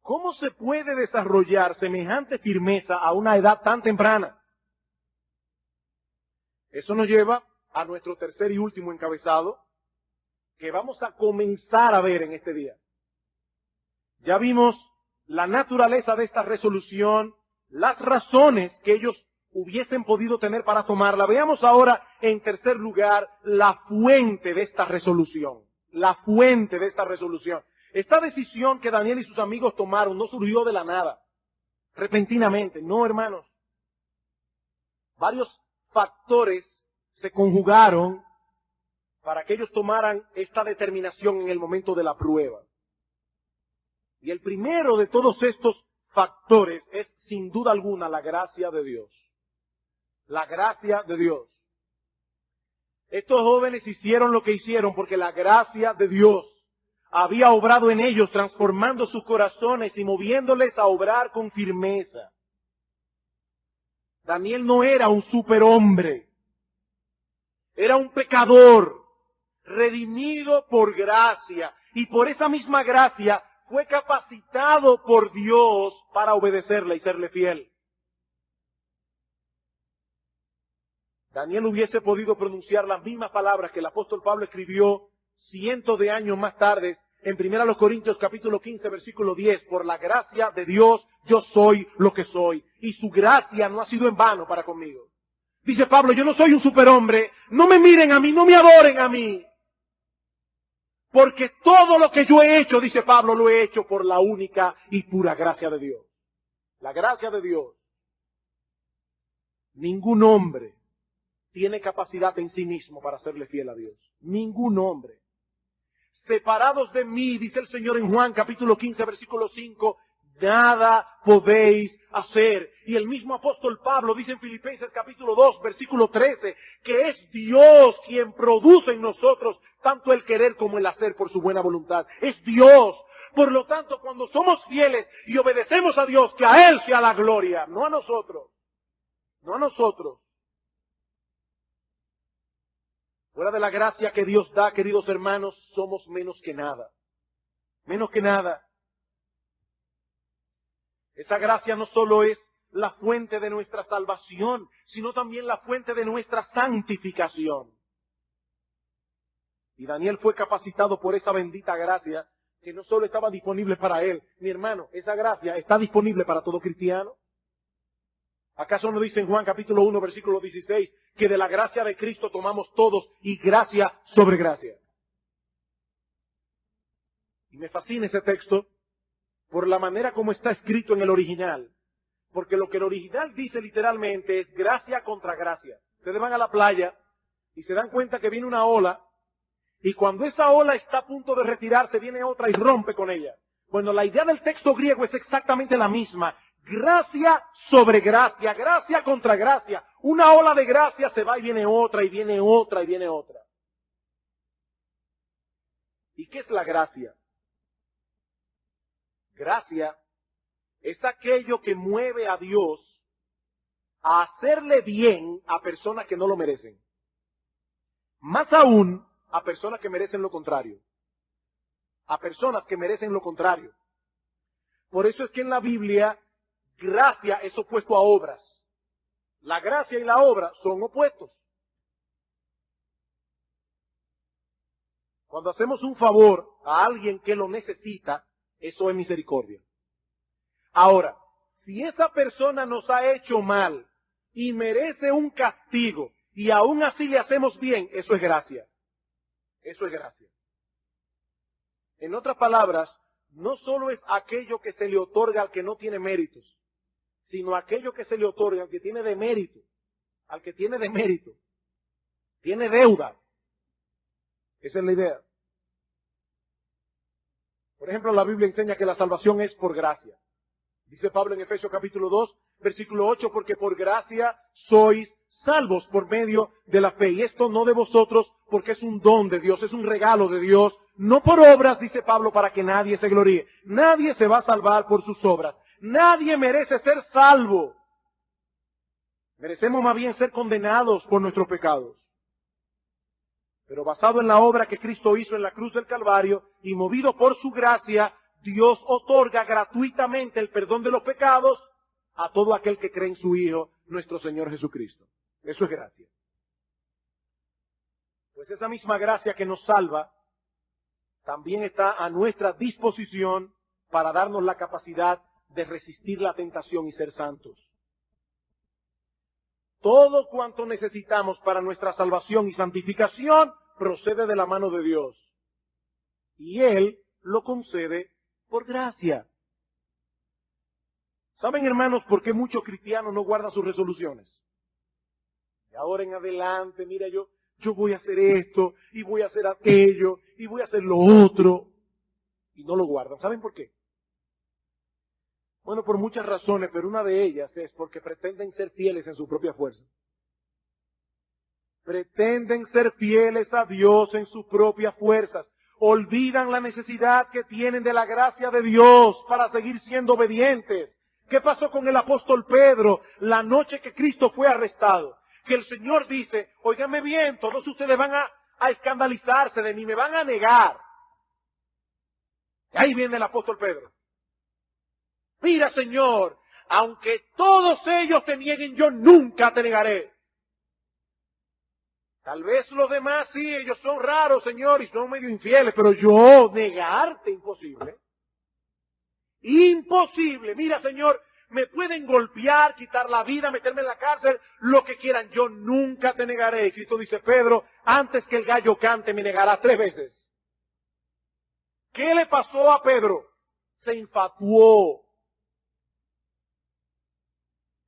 Speaker 1: ¿Cómo se puede desarrollar semejante firmeza a una edad tan temprana? Eso nos lleva a nuestro tercer y último encabezado, que vamos a comenzar a ver en este día. Ya vimos la naturaleza de esta resolución, las razones que ellos hubiesen podido tener para tomarla. Veamos ahora, en tercer lugar, la fuente de esta resolución. La fuente de esta resolución. Esta decisión que Daniel y sus amigos tomaron no surgió de la nada, repentinamente. No, hermanos. Varios factores se conjugaron para que ellos tomaran esta determinación en el momento de la prueba. Y el primero de todos estos factores es, sin duda alguna, la gracia de Dios. La gracia de Dios. Estos jóvenes hicieron lo que hicieron porque la gracia de Dios había obrado en ellos, transformando sus corazones y moviéndoles a obrar con firmeza. Daniel no era un superhombre. Era un pecador, redimido por gracia. Y por esa misma gracia fue capacitado por Dios para obedecerle y serle fiel. Daniel hubiese podido pronunciar las mismas palabras que el apóstol Pablo escribió cientos de años más tarde en 1 Corintios capítulo 15 versículo 10. Por la gracia de Dios yo soy lo que soy. Y su gracia no ha sido en vano para conmigo. Dice Pablo, yo no soy un superhombre. No me miren a mí, no me adoren a mí. Porque todo lo que yo he hecho, dice Pablo, lo he hecho por la única y pura gracia de Dios. La gracia de Dios. Ningún hombre tiene capacidad en sí mismo para serle fiel a Dios. Ningún hombre. Separados de mí, dice el Señor en Juan capítulo 15, versículo 5, nada podéis hacer. Y el mismo apóstol Pablo dice en Filipenses capítulo 2, versículo 13, que es Dios quien produce en nosotros tanto el querer como el hacer por su buena voluntad. Es Dios. Por lo tanto, cuando somos fieles y obedecemos a Dios, que a Él sea la gloria, no a nosotros. No a nosotros. Fuera de la gracia que Dios da, queridos hermanos, somos menos que nada. Menos que nada. Esa gracia no solo es la fuente de nuestra salvación, sino también la fuente de nuestra santificación. Y Daniel fue capacitado por esa bendita gracia que no solo estaba disponible para él. Mi hermano, esa gracia está disponible para todo cristiano. ¿Acaso no dice en Juan capítulo 1, versículo 16, que de la gracia de Cristo tomamos todos y gracia sobre gracia? Y me fascina ese texto por la manera como está escrito en el original. Porque lo que el original dice literalmente es gracia contra gracia. Ustedes van a la playa y se dan cuenta que viene una ola, y cuando esa ola está a punto de retirarse, viene otra y rompe con ella. Bueno, la idea del texto griego es exactamente la misma. Gracia sobre gracia, gracia contra gracia. Una ola de gracia se va y viene otra, y viene otra, y viene otra. ¿Y qué es la gracia? Gracia es aquello que mueve a Dios a hacerle bien a personas que no lo merecen. Más aún, a personas que merecen lo contrario. A personas que merecen lo contrario. Por eso es que en la Biblia, gracia es opuesto a obras. La gracia y la obra son opuestos. Cuando hacemos un favor a alguien que lo necesita, eso es misericordia. Ahora, si esa persona nos ha hecho mal y merece un castigo y aún así le hacemos bien, eso es gracia. Eso es gracia. En otras palabras, no solo es aquello que se le otorga al que no tiene méritos, sino aquello que se le otorga al que tiene demérito. Al que tiene demérito. Tiene deuda. Esa es la idea. Por ejemplo, la Biblia enseña que la salvación es por gracia. Dice Pablo en Efesios capítulo 2, versículo 8, porque por gracia sois salvos por medio de la fe. Y esto no de vosotros, porque es un don de Dios, es un regalo de Dios. No por obras, dice Pablo, para que nadie se gloríe. Nadie se va a salvar por sus obras. Nadie merece ser salvo. Merecemos más bien ser condenados por nuestros pecados. Pero basado en la obra que Cristo hizo en la cruz del Calvario y movido por su gracia, Dios otorga gratuitamente el perdón de los pecados a todo aquel que cree en su Hijo, nuestro Señor Jesucristo. Eso es gracia. Pues esa misma gracia que nos salva también está a nuestra disposición para darnos la capacidad de resistir la tentación y ser santos. Todo cuanto necesitamos para nuestra salvación y santificación procede de la mano de Dios. Y Él lo concede por gracia. ¿Saben, hermanos, por qué muchos cristianos no guardan sus resoluciones? De ahora en adelante, mira, yo voy a hacer esto, y voy a hacer aquello, y voy a hacer lo otro. Y no lo guardan. ¿Saben por qué? Bueno, por muchas razones, pero una de ellas es porque pretenden ser fieles en su propia fuerza. Pretenden ser fieles a Dios en sus propias fuerzas. Olvidan la necesidad que tienen de la gracia de Dios para seguir siendo obedientes. ¿Qué pasó con el apóstol Pedro la noche que Cristo fue arrestado? Que el Señor dice, óigame bien, todos ustedes van a escandalizarse de mí, me van a negar. Y ahí viene el apóstol Pedro. Mira, Señor, aunque todos ellos te nieguen, yo nunca te negaré. Tal vez los demás sí, ellos son raros, Señor, y son medio infieles, pero yo negarte, imposible. Imposible. Mira, Señor, me pueden golpear, quitar la vida, meterme en la cárcel, lo que quieran, yo nunca te negaré. Y Cristo dice, Pedro, antes que el gallo cante, me negarás 3 veces. ¿Qué le pasó a Pedro? Se infatuó.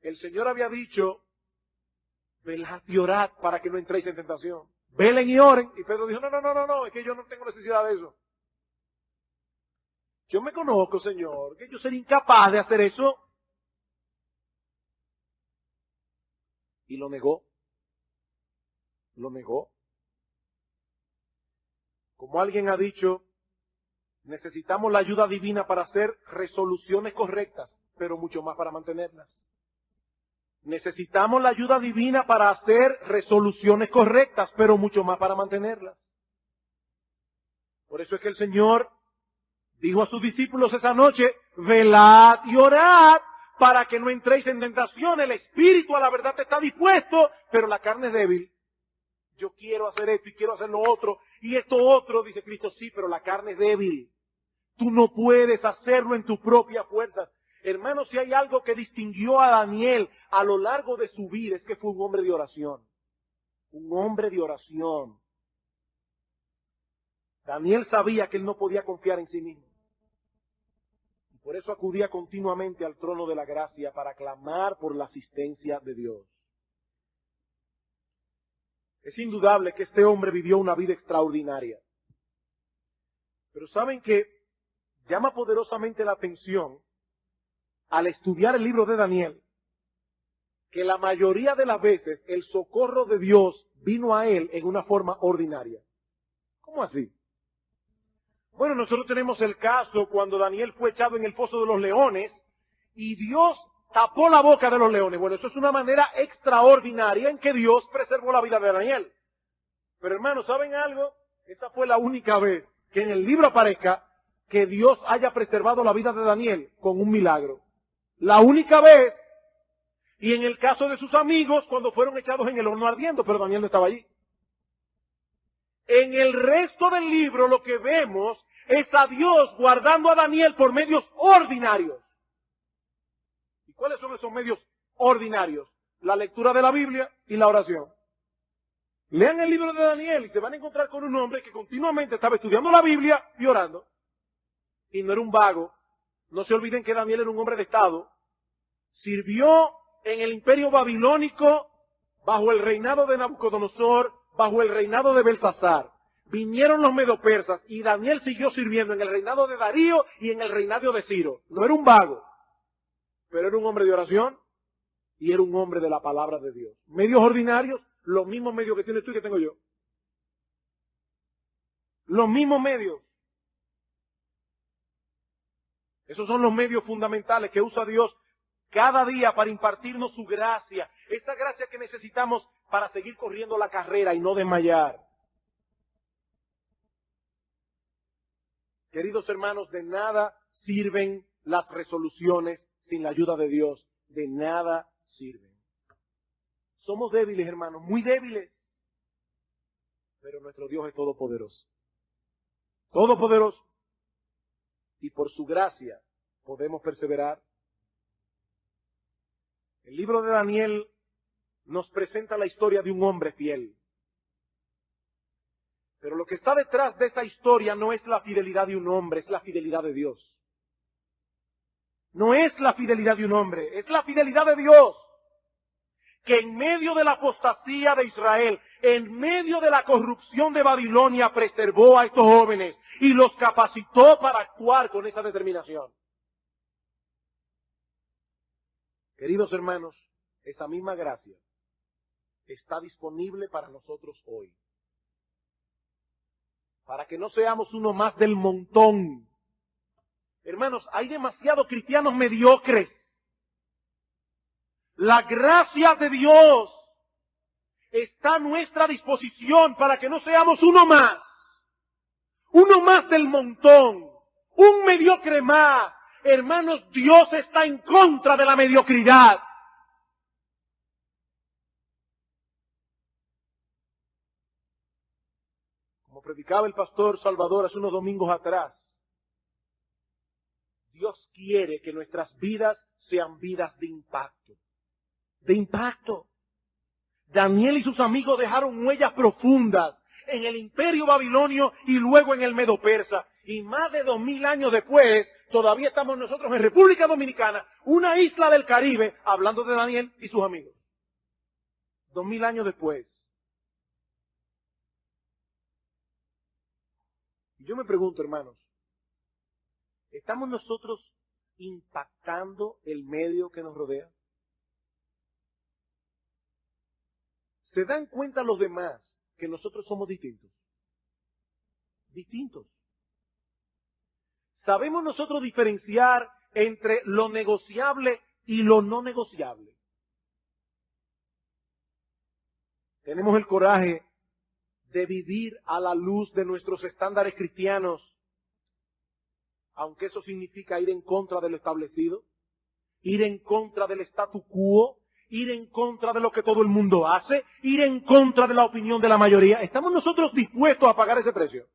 Speaker 1: El Señor había dicho, velad y orad para que no entréis en tentación. Velen y oren. Y Pedro dijo, no, es que yo no tengo necesidad de eso. Yo me conozco, Señor, que yo sería incapaz de hacer eso. Y lo negó. Lo negó. Como alguien ha dicho, necesitamos la ayuda divina para hacer resoluciones correctas, pero mucho más para mantenerlas. Necesitamos la ayuda divina para hacer resoluciones correctas, pero mucho más para mantenerlas. Por eso es que el Señor dijo a sus discípulos esa noche, velad y orad para que no entréis en tentación. El espíritu a la verdad está dispuesto, pero la carne es débil. Yo quiero hacer esto y quiero hacer lo otro y esto otro, dice Cristo, sí, pero la carne es débil. Tú no puedes hacerlo en tus propias fuerzas. Hermanos, si hay algo que distinguió a Daniel a lo largo de su vida, es que fue un hombre de oración. Un hombre de oración. Daniel sabía que él no podía confiar en sí mismo. Y por eso acudía continuamente al trono de la gracia para clamar por la asistencia de Dios. Es indudable que este hombre vivió una vida extraordinaria. Pero ¿saben qué? Llama poderosamente la atención al estudiar el libro de Daniel, que la mayoría de las veces el socorro de Dios vino a él en una forma ordinaria. ¿Cómo así? Bueno, nosotros tenemos el caso cuando Daniel fue echado en el foso de los leones y Dios tapó la boca de los leones. Bueno, eso es una manera extraordinaria en que Dios preservó la vida de Daniel. Pero hermanos, ¿saben algo? Esa fue la única vez que en el libro aparezca que Dios haya preservado la vida de Daniel con un milagro. La única vez. Y en el caso de sus amigos, cuando fueron echados en el horno ardiendo, pero Daniel no estaba allí. En el resto del libro lo que vemos es a Dios guardando a Daniel por medios ordinarios. ¿Y cuáles son esos medios ordinarios? La lectura de la Biblia y la oración. Lean el libro de Daniel y se van a encontrar con un hombre que continuamente estaba estudiando la Biblia y orando. Y no era un vago. No se olviden que Daniel era un hombre de Estado. Sirvió en el imperio babilónico bajo el reinado de Nabucodonosor, bajo el reinado de Belsasar. Vinieron los medopersas y Daniel siguió sirviendo en el reinado de Darío y en el reinado de Ciro. No era un vago, pero era un hombre de oración y era un hombre de la palabra de Dios. Medios ordinarios, los mismos medios que tienes tú y que tengo yo. Los mismos medios. Esos son los medios fundamentales que usa Dios cada día para impartirnos su gracia. Esa gracia que necesitamos para seguir corriendo la carrera y no desmayar. Queridos hermanos, de nada sirven las resoluciones sin la ayuda de Dios. De nada sirven. Somos débiles, hermanos, muy débiles. Pero nuestro Dios es todopoderoso. Todopoderoso. Y por su gracia podemos perseverar. El libro de Daniel nos presenta la historia de un hombre fiel. Pero lo que está detrás de esa historia no es la fidelidad de un hombre, es la fidelidad de Dios. No es la fidelidad de un hombre, es la fidelidad de Dios. Que en medio de la apostasía de Israel, en medio de la corrupción de Babilonia, preservó a estos jóvenes y los capacitó para actuar con esa determinación. Queridos hermanos, esa misma gracia está disponible para nosotros hoy. Para que no seamos uno más del montón. Hermanos, hay demasiados cristianos mediocres. La gracia de Dios está a nuestra disposición para que no seamos uno más. Uno más del montón. Un mediocre más. Hermanos, Dios está en contra de la mediocridad. Como predicaba el pastor Salvador hace unos domingos atrás, Dios quiere que nuestras vidas sean vidas de impacto. De impacto. Daniel y sus amigos dejaron huellas profundas en el imperio babilonio y luego en el medo persa. Y más de 2000 años después, todavía estamos nosotros en República Dominicana, una isla del Caribe, hablando de Daniel y sus amigos. 2000 años después. Y yo me pregunto, hermanos, ¿estamos nosotros impactando el medio que nos rodea? ¿Se dan cuenta los demás que nosotros somos distintos? Distintos. ¿Sabemos nosotros diferenciar entre lo negociable y lo no negociable? Tenemos el coraje de vivir a la luz de nuestros estándares cristianos, aunque eso significa ir en contra de lo establecido, ir en contra del statu quo, ir en contra de lo que todo el mundo hace, ir en contra de la opinión de la mayoría. ¿Estamos nosotros dispuestos a pagar ese precio?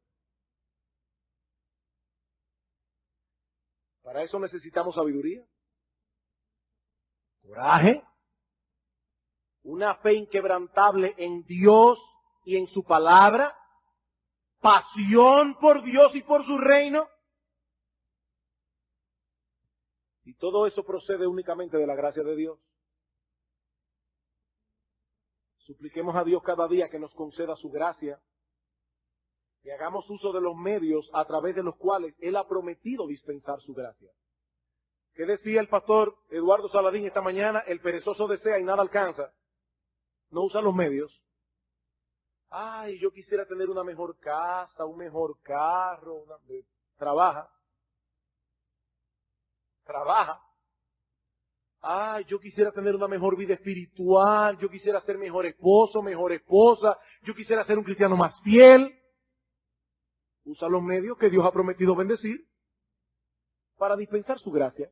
Speaker 1: Para eso necesitamos sabiduría, coraje, una fe inquebrantable en Dios y en su palabra, pasión por Dios y por su reino. Y todo eso procede únicamente de la gracia de Dios. Supliquemos a Dios cada día que nos conceda su gracia y hagamos uso de los medios a través de los cuales Él ha prometido dispensar su gracia. ¿Qué decía el pastor Eduardo Saladín esta mañana? El perezoso desea y nada alcanza. No usa los medios. Ay, yo quisiera tener una mejor casa, un mejor carro. Trabaja. Ay, yo quisiera tener una mejor vida espiritual. Yo quisiera ser mejor esposo, mejor esposa. Yo quisiera ser un cristiano más fiel. Usa los medios que Dios ha prometido bendecir para dispensar su gracia.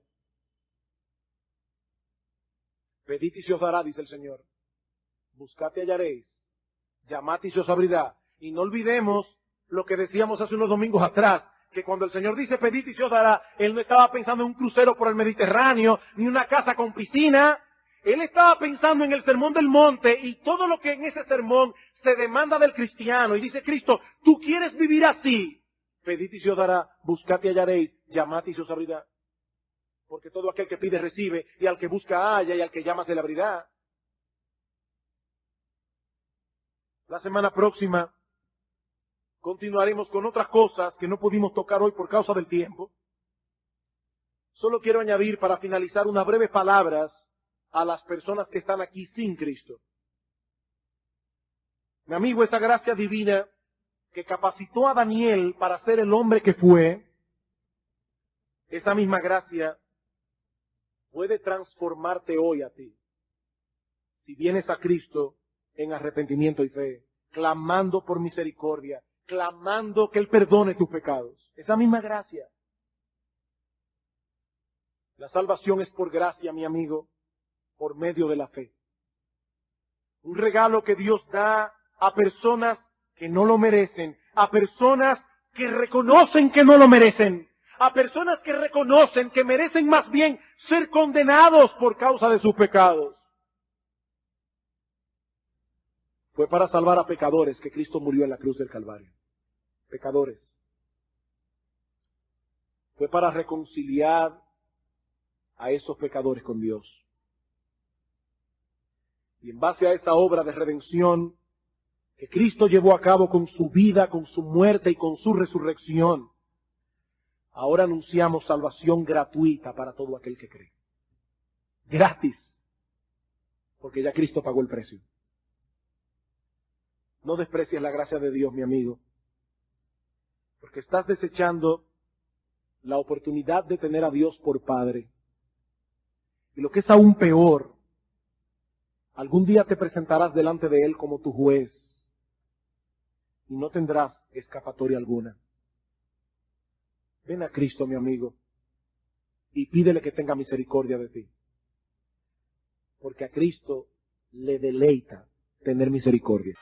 Speaker 1: Pedid y se os dará, dice el Señor. Buscad y hallaréis. Llamad y se os abrirá. Y no olvidemos lo que decíamos hace unos domingos atrás, que cuando el Señor dice pedid y se os dará, Él no estaba pensando en un crucero por el Mediterráneo, ni una casa con piscina. Él estaba pensando en el Sermón del Monte y todo lo que en ese sermón se demanda del cristiano. Y dice Cristo, tú quieres vivir así. Pedid y se os dará, buscad y hallaréis, llamad y se os abrirá. Porque todo aquel que pide recibe, y al que busca halla, y al que llama se le abrirá. La semana próxima continuaremos con otras cosas que no pudimos tocar hoy por causa del tiempo. Solo quiero añadir para finalizar unas breves palabras a las personas que están aquí sin Cristo. Mi amigo, esta gracia divina que capacitó a Daniel para ser el hombre que fue, esa misma gracia puede transformarte hoy a ti. Si vienes a Cristo en arrepentimiento y fe, clamando por misericordia, clamando que Él perdone tus pecados. Esa misma gracia. La salvación es por gracia, mi amigo, por medio de la fe. Un regalo que Dios da a personas que no lo merecen, a personas que reconocen que no lo merecen, a personas que reconocen que merecen más bien ser condenados por causa de sus pecados. Fue para salvar a pecadores que Cristo murió en la cruz del Calvario. Pecadores. Fue para reconciliar a esos pecadores con Dios. Y en base a esa obra de redención que Cristo llevó a cabo con su vida, con su muerte y con su resurrección, ahora anunciamos salvación gratuita para todo aquel que cree. Gratis. Porque ya Cristo pagó el precio. No desprecies la gracia de Dios, mi amigo. Porque estás desechando la oportunidad de tener a Dios por Padre. Y lo que es aún peor, algún día te presentarás delante de Él como tu juez. Y no tendrás escapatoria alguna. Ven a Cristo, mi amigo, y pídele que tenga misericordia de ti. Porque a Cristo le deleita tener misericordia.